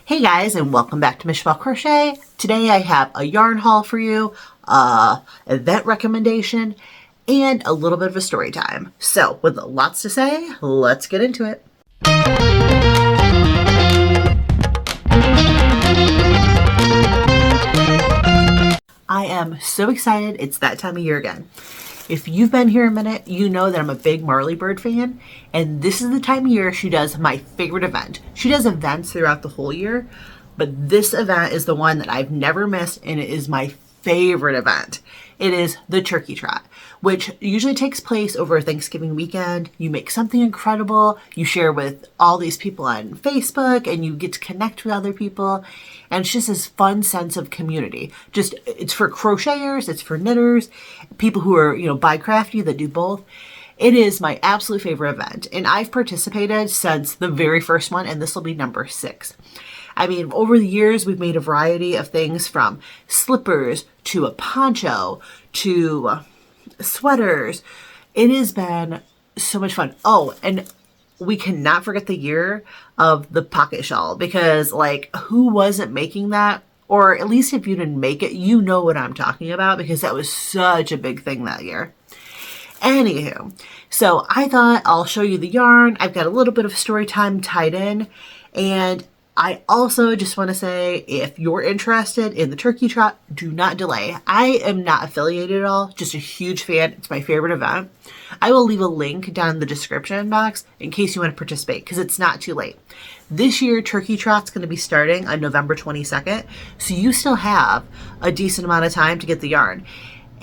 Hey guys, and welcome back to Mishbah Crochet. Today I have a yarn haul for you, event recommendation, and a little bit of a story time. So, with lots to say, let's get into it. I am so excited. It's that time of year again. If you've been here a minute, you know that I'm a big Marley Bird fan, and this is the time of year she does my favorite event. She does events throughout the whole year, but this event is the one that I've never missed, and it is my favorite event. It is the Turkey Trot, which usually takes place over Thanksgiving weekend. You make something incredible, you share with all these people on Facebook, and you get to connect with other people, and it's just this fun sense of community. It's for crocheters, it's for knitters, people who are, buy crafty that do both. It is my absolute favorite event, and I've participated since the very first one, and this will be number 6. I mean, over the years, we've made a variety of things from slippers to a poncho to sweaters. It has been so much fun. Oh, and we cannot forget the year of the pocket shawl, because who wasn't making that? Or at least if you didn't make it, you know what I'm talking about, because that was such a big thing that year. Anywho, so I thought I'll show you the yarn. I've got a little bit of story time tied in, and I also just want to say, if you're interested in the Turkey Trot, do not delay. I am not affiliated at all, just a huge fan. It's my favorite event. I will leave a link down in the description box in case you want to participate, because it's not too late. This year, Turkey Trot's going to be starting on November 22nd, so you still have a decent amount of time to get the yarn.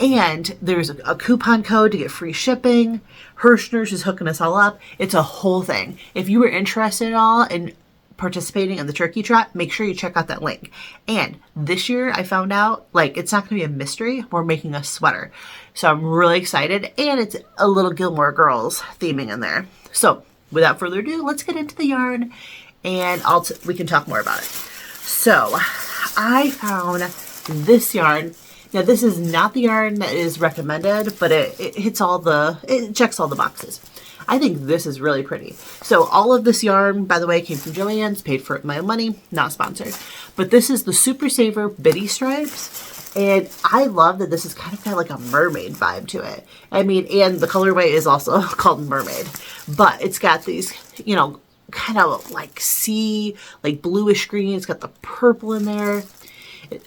And there's a coupon code to get free shipping. Hirschner's is hooking us all up. It's a whole thing. If you were interested at all in participating in the Turkey Trot, make sure you check out that link. And this year I found out it's not going to be a mystery. We're making a sweater. So I'm really excited, and it's a little Gilmore Girls theming in there. So without further ado, let's get into the yarn, and we can talk more about it. So I found this yarn. Now, this is not the yarn that is recommended, but it checks all the boxes. I think this is really pretty. So all of this yarn, by the way, came from Joann's, paid for it with my own money, not sponsored. But this is the Super Saver Biddy Stripes, and I love that this is kind of got like a mermaid vibe to it. I mean, and the colorway is also called Mermaid, but it's got these, kind of like sea, like bluish green. It's got the purple in there.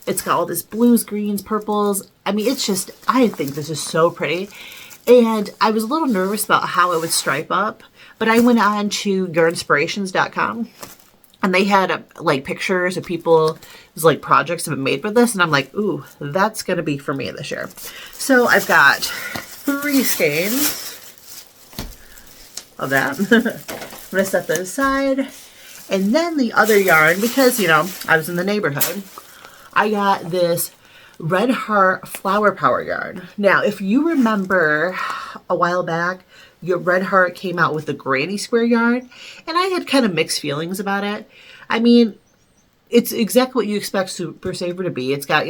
It's got all this blues, greens, purples. I mean, I think this is so pretty. And I was a little nervous about how it would stripe up, but I went on to yarnspirations.com, and they had pictures of people, projects have been made with this, and I'm like, ooh, that's going to be for me this year. So I've got 3 skeins of that. I'm going to set that aside. And then the other yarn, because, I was in the neighborhood, I got this Red Heart Flower Power yarn. Now, if you remember a while back, your Red Heart came out with the Granny Square yarn, and I had kind of mixed feelings about it. I mean, it's exactly what you expect Super Saver to be. It's got,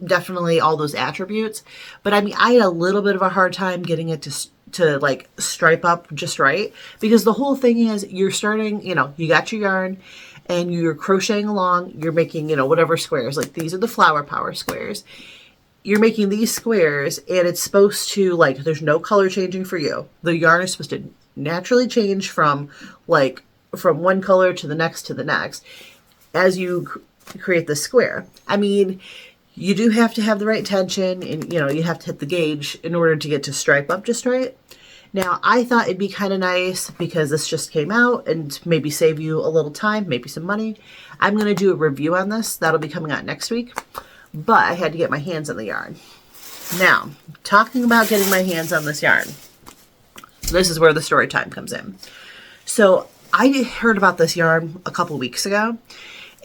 definitely all those attributes, but I mean, I had a little bit of a hard time getting it to stripe up just right, because the whole thing is you're starting, you got your yarn, and you're crocheting along, you're making, whatever squares. These are the Flower Power squares. You're making these squares, and it's supposed to, there's no color changing for you. The yarn is supposed to naturally change from one color to the next as you create the square. I mean, you do have to have the right tension, and, you have to hit the gauge in order to get to stripe up just right. Now, I thought it'd be kind of nice, because this just came out, and maybe save you a little time, maybe some money. I'm going to do a review on this. That'll be coming out next week. But I had to get my hands on the yarn. Now, talking about getting my hands on this yarn, this is where the story time comes in. So I heard about this yarn a couple weeks ago,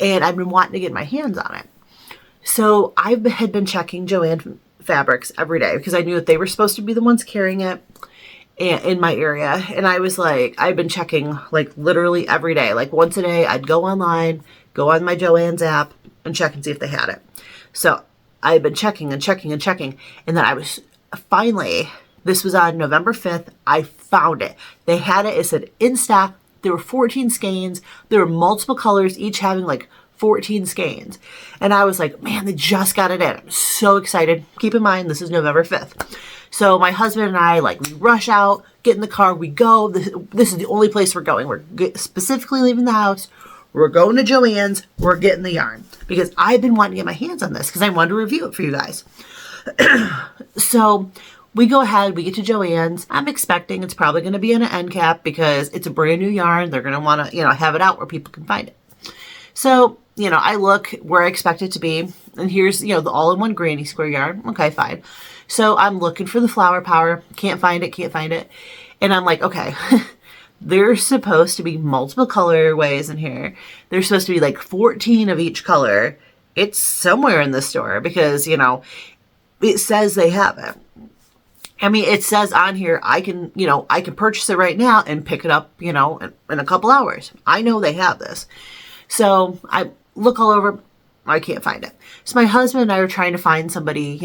and I've been wanting to get my hands on it. So I had been checking Joann Fabrics every day, because I knew that they were supposed to be the ones carrying it in my area. And I was I've been checking literally every day. Once a day, I'd go online, go on my Joann's app, and check and see if they had it. So I've been checking and checking and checking. And then I was finally, this was on November 5th, I found it. They had it. It said in stock. There were 14 skeins. There were multiple colors, each having 14 skeins. And I was like, man, they just got it in. I'm so excited. Keep in mind, this is November 5th. So my husband and I, like, we rush out, get in the car, we go. This is the only place we're going. We're specifically leaving the house. We're going to Joann's. We're getting the yarn. Because I've been wanting to get my hands on this because I wanted to review it for you guys. So we go ahead, we get to Joann's. I'm expecting it's probably going to be in an end cap because it's a brand new yarn. They're going to want to, have it out where people can find it. So, I look where I expect it to be. And here's, the all-in-one granny square yarn. Okay, fine. So I'm looking for the flower power. Can't find it. And I'm like, okay, there's supposed to be multiple colorways in here. There's supposed to be like 14 of each color. It's somewhere in the store because, it says they have it. I mean, it says on here, I can purchase it right now and pick it up, in a couple hours. I know they have this. So I look all over. I can't find it. So my husband and I are trying to find somebody,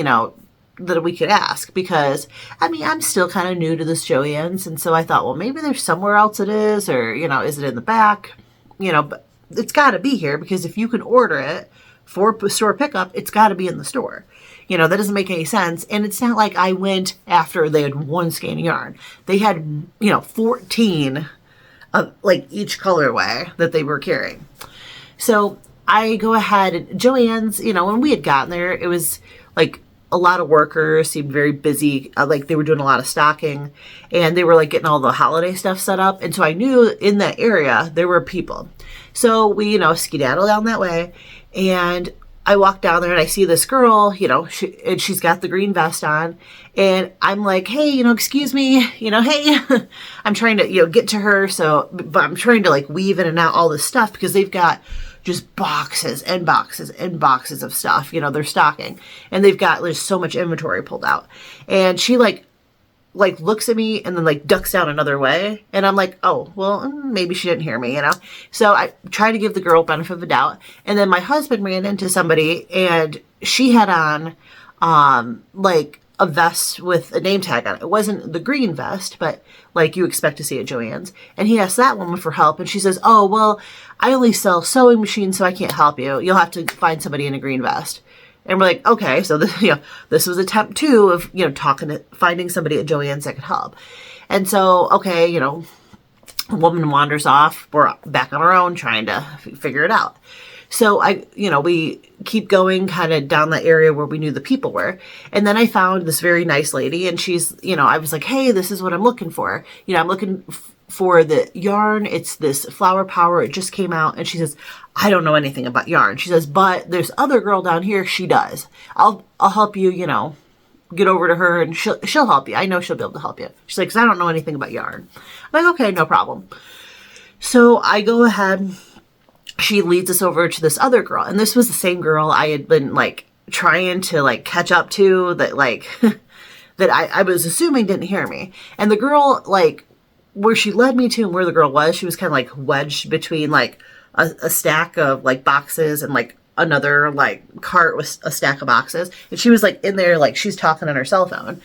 that we could ask because, I'm still kind of new to this Joann's. And so I thought, well, maybe there's somewhere else it is or, is it in the back? But it's got to be here because if you can order it for store pickup, it's got to be in the store. That doesn't make any sense. And it's not like I went after they had one skein of yarn. They had, 14 of like each colorway that they were carrying. So I go ahead and Joann's, when we had gotten there, it was like a lot of workers seemed very busy. Like they were doing a lot of stocking and they were like getting all the holiday stuff set up. And so I knew in that area there were people. So we, skedaddle down that way and I walk down there and I see this girl, and she's got the green vest on and I'm like, hey, excuse me, hey, I'm trying to, get to her. But I'm trying to like weave in and out all this stuff because they've got just boxes and boxes and boxes of stuff, they're stocking and there's so much inventory pulled out. And she like looks at me and then like ducks down another way. And I'm like, oh, well, maybe she didn't hear me, So I try to give the girl benefit of the doubt. And then my husband ran into somebody and she had on, like a vest with a name tag on it. It wasn't the green vest, but like you expect to see at Joann's. And he asked that woman for help. And she says, oh, well, I only sell sewing machines, so I can't help you. You'll have to find somebody in a green vest. And we're like, okay, so this was attempt 2 of, finding somebody at Joann's that could help. And so, okay, a woman wanders off. We're back on our own trying to figure it out. So we keep going kind of down the area where we knew the people were. And then I found this very nice lady and she's, I was like, hey, this is what I'm looking for. I'm looking for the yarn. It's this flower power. It just came out. And she says, I don't know anything about yarn. She says, but there's other girl down here. She does. I'll help you, get over to her and she'll help you. I know she'll be able to help you. She's like, 'cause I don't know anything about yarn. I'm like, okay, no problem. So I go ahead. She leads us over to this other girl. And this was the same girl I had been like trying to like catch up to that like, that I was assuming didn't hear me. And the girl, like where she led me to and where the girl was, she was kind of like wedged between like a stack of like boxes and like another like cart with a stack of boxes. And she was like in there, like she's talking on her cell phone.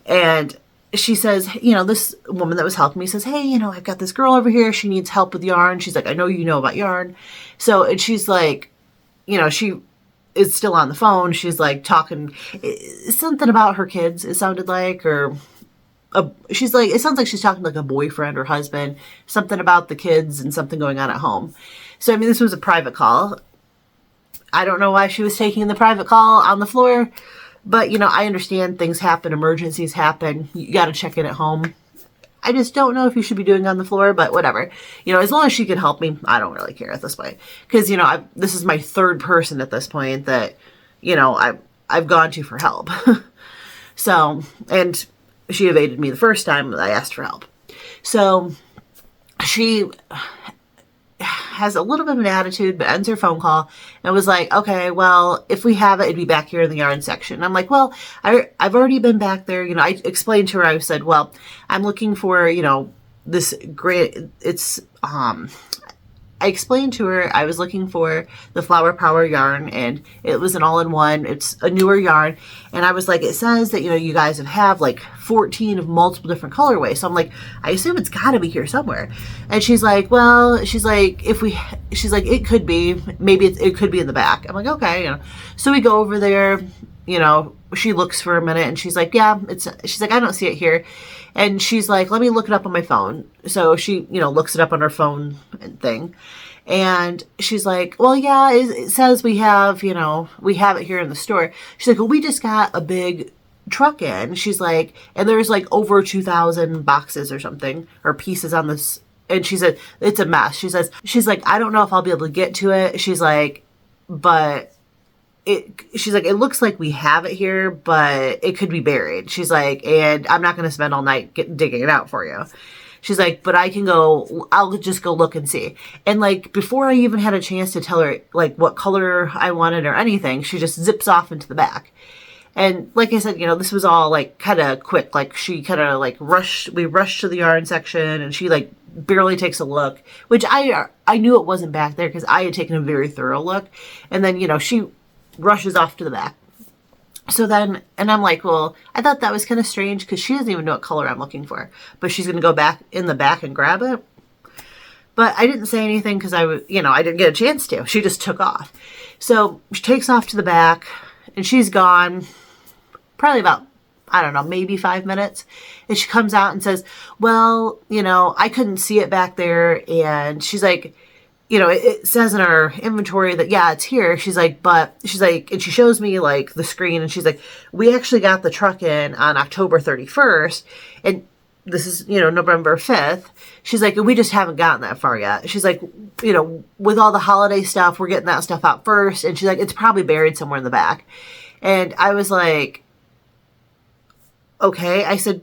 And she says, this woman that was helping me says, hey, I've got this girl over here. She needs help with yarn. She's like, I know you know about yarn. So, and she's like, she is still on the phone. She's like talking something about her kids, it sounded like, or she's like, it sounds like she's talking like a boyfriend or husband, something about the kids and something going on at home. So, this was a private call. I don't know why she was taking the private call on the floor. But, I understand things happen, emergencies happen. You got to check in at home. I just don't know if you should be doing on the floor, but whatever. As long as she can help me, I don't really care at this point. Because, this is my third person at this point that, I've gone to for help. So, and she evaded me the first time that I asked for help. So, she has a little bit of an attitude, but ends her phone call and was like, okay, well, if we have it, it'd be back here in the yarn section. I'm like, well, I've already been back there. I explained to her, I said, well, I'm looking for, this great, it's, I I explained to her I was looking for the Flower Power yarn, and it was an all-in-one. It's a newer yarn. And I was like, it says that, you guys have like 14 of multiple different colorways. So I'm like, I assume it's got to be here somewhere. And she's like, well, she's like, it could be, maybe it could be in the back. I'm like, okay, So we go over there, she looks for a minute and she's like, yeah, she's like, I don't see it here. And she's like, let me look it up on my phone. So she, looks it up on her phone thing. And she's like, well, yeah, it says we have it here in the store. She's like, well, we just got a big truck in. She's like, and there's like over 2,000 boxes or something, or pieces on this. And she said, it's a mess. She's like, I don't know if I'll be able to get to it. She's like, but she's like, it looks like we have it here, but it could be buried. She's like, and I'm not going to spend all night digging it out for you. She's like, but I'll just go look and see. And like, before I even had a chance to tell her like what color I wanted or anything, she just zips off into the back. And like I said, this was all like kind of quick. Like she kind of like we rushed to the yarn section, and she like barely takes a look, which I knew it wasn't back there because I had taken a very thorough look. And then, she rushes off to the back. So then, and I'm like, well, I thought that was kind of strange because she doesn't even know what color I'm looking for, but she's going to go back in the back and grab it. But I didn't say anything because I didn't get a chance to. She just took off. So she takes off to the back and she's gone probably about, I don't know, maybe 5 minutes. And she comes out and says, well, I couldn't see it back there. And she's like, it says in our inventory that, yeah, it's here. She's like, and she shows me like the screen, and she's like, we actually got the truck in on October 31st. And this is, November 5th. She's like, we just haven't gotten that far yet. She's like, with all the holiday stuff, we're getting that stuff out first. And she's like, it's probably buried somewhere in the back. And I was like, okay. I said,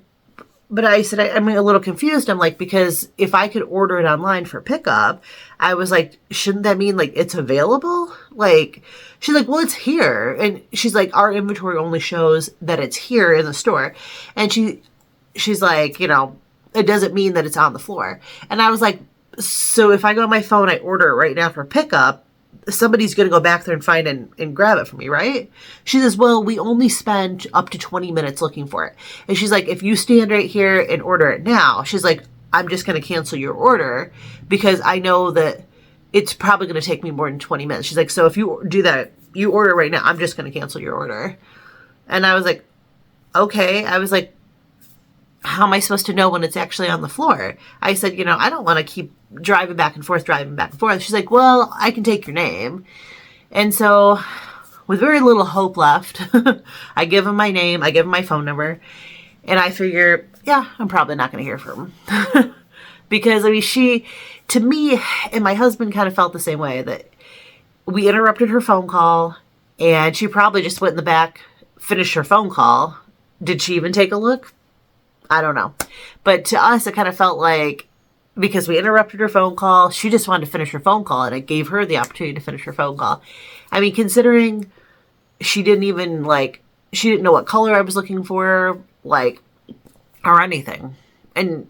I'm a little confused. I'm like, because if I could order it online for pickup, I was like, shouldn't that mean like it's available? Like, she's like, well, it's here. And she's like, our inventory only shows that it's here in the store. And she's like, it doesn't mean that it's on the floor. And I was like, so if I go on my phone, I order it right now for pickup, somebody's going to go back there and find and grab it for me, right? She says, well, we only spend up to 20 minutes looking for it. And she's like, if you stand right here and order it now, she's like, I'm just going to cancel your order because I know that it's probably going to take me more than 20 minutes. She's like, so if you do that, you order right now, I'm just going to cancel your order. And I was like, okay. I was like, how am I supposed to know when it's actually on the floor? I said, I don't want to keep driving back and forth. She's like, well, I can take your name. And so with very little hope left, I give him my name, I give him my phone number, and I figure, yeah, I'm probably not going to hear from him. Because, to me, and my husband kind of felt the same way, that we interrupted her phone call, and she probably just went in the back, finished her phone call. Did she even take a look? I don't know. But to us, it kind of felt like, because we interrupted her phone call, she just wanted to finish her phone call, and it gave her the opportunity to finish her phone call. Considering she didn't know what color I was looking for, or anything. And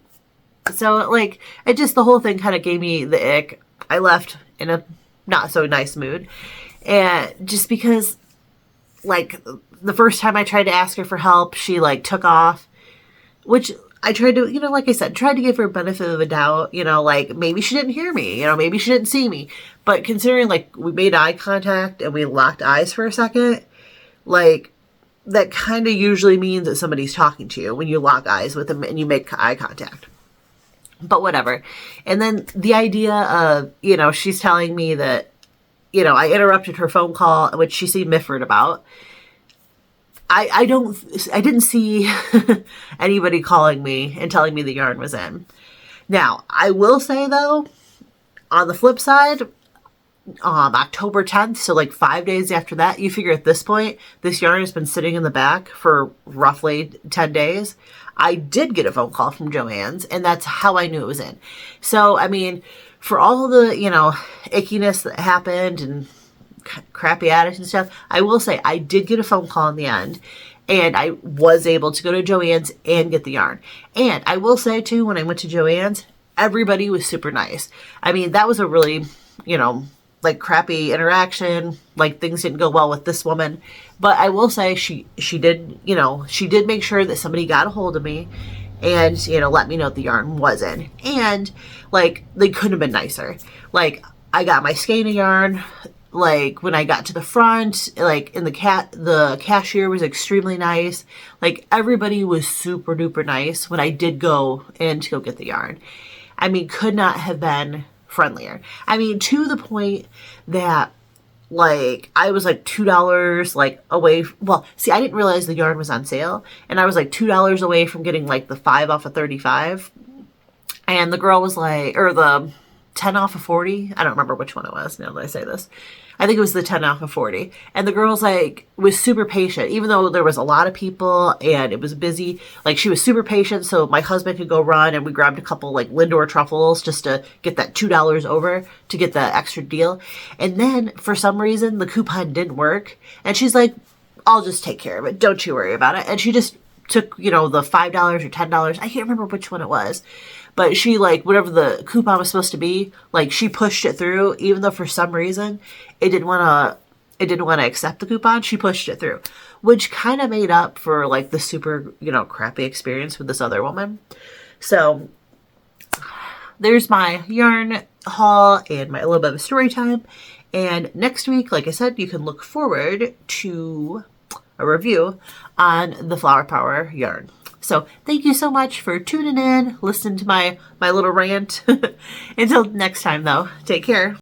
so, the whole thing kind of gave me the ick. I left in a not so nice mood. And just because, the first time I tried to ask her for help, she, took off. Which I tried to, like I said, tried to give her a benefit of a doubt, maybe she didn't hear me, maybe she didn't see me. But considering, we made eye contact and we locked eyes for a second, that kind of usually means that somebody's talking to you when you lock eyes with them and you make eye contact. But whatever. And then the idea of, she's telling me that, I interrupted her phone call, which she seemed miffed about. I didn't see anybody calling me and telling me the yarn was in. Now, I will say though, on the flip side, October 10th, so 5 days after that, you figure at this point, this yarn has been sitting in the back for roughly 10 days. I did get a phone call from Joann's, and that's how I knew it was in. So, for all the, ickiness that happened and crappy attitude and stuff, I will say I did get a phone call in the end, and I was able to go to Joann's and get the yarn. And I will say too, when I went to Joann's, everybody was super nice. I mean, that was a really, like crappy interaction. Like things didn't go well with this woman. But I will say she did, she did make sure that somebody got a hold of me and, let me know what the yarn was in. And like they couldn't have been nicer. Like I got my skein of yarn. Like when I got to the front, like in the cashier was extremely nice. Like everybody was super duper nice when I did go in to go get the yarn. I mean, could not have been friendlier. I mean, to the point that like I was like $2 like away. Well, see, I didn't realize the yarn was on sale, and I was like $2 away from getting like the 5 off of 35. And the girl was like, or the 10 off of 40. I don't remember which one it was now that I say this. I think it was the 10 off of 40. And the girl's like, was super patient, even though there was a lot of people and it was busy. Like she was super patient. So my husband could go run, and we grabbed a couple like Lindor truffles just to get that $2 over to get the extra deal. And then for some reason, the coupon didn't work. And she's like, I'll just take care of it. Don't you worry about it. And she just took, the $5 or $10. I can't remember which one it was. But she, like, whatever the coupon was supposed to be, like, she pushed it through, even though for some reason it didn't want to accept the coupon. She pushed it through, which kind of made up for, like, the super, crappy experience with this other woman. So there's my yarn haul and my little bit of story time. And next week, like I said, you can look forward to a review on the Flower Power yarn. So thank you so much for tuning in, listening to my little rant. Until next time, though, take care.